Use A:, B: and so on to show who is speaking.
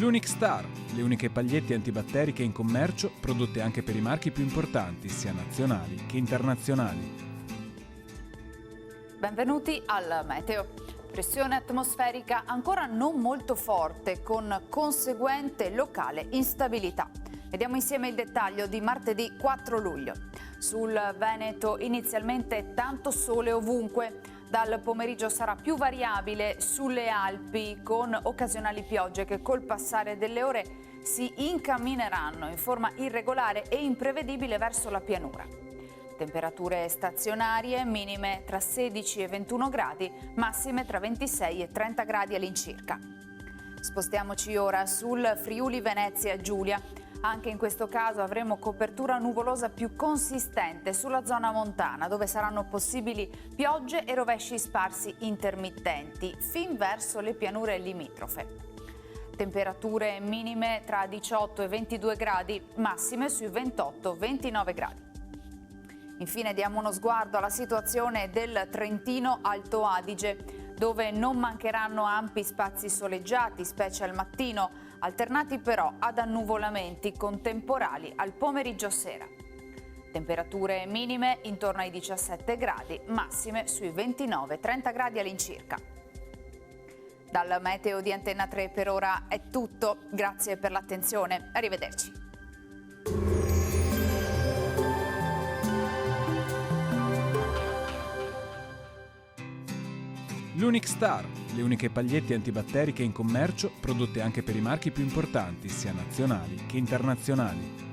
A: L'Unic Star, le uniche pagliette antibatteriche in commercio, prodotte anche per i marchi più importanti, sia nazionali che internazionali.
B: Benvenuti al Meteo. Pressione atmosferica ancora non molto forte, con conseguente locale instabilità. Vediamo insieme il dettaglio di martedì 4 luglio. Sul Veneto inizialmente tanto sole ovunque. Dal pomeriggio sarà più variabile sulle Alpi, con occasionali piogge che col passare delle ore si incammineranno in forma irregolare e imprevedibile verso la pianura. Temperature stazionarie, minime tra 16 e 21 gradi, massime tra 26 e 30 gradi all'incirca. Spostiamoci ora sul Friuli Venezia Giulia. Anche in questo caso avremo copertura nuvolosa più consistente sulla zona montana, dove saranno possibili piogge e rovesci sparsi intermittenti, fin verso le pianure limitrofe. Temperature minime tra 18 e 22 gradi, massime sui 28-29 gradi. Infine diamo uno sguardo alla situazione del Trentino Alto Adige, dove non mancheranno ampi spazi soleggiati, specie al mattino, alternati però ad annuvolamenti con temporali al pomeriggio sera. Temperature minime intorno ai 17 gradi, massime sui 29-30 gradi all'incirca. Dal Meteo di Antenna 3 per ora è tutto, grazie per l'attenzione, arrivederci.
A: L'Unic Star, le uniche pagliette antibatteriche in commercio, prodotte anche per i marchi più importanti, sia nazionali che internazionali.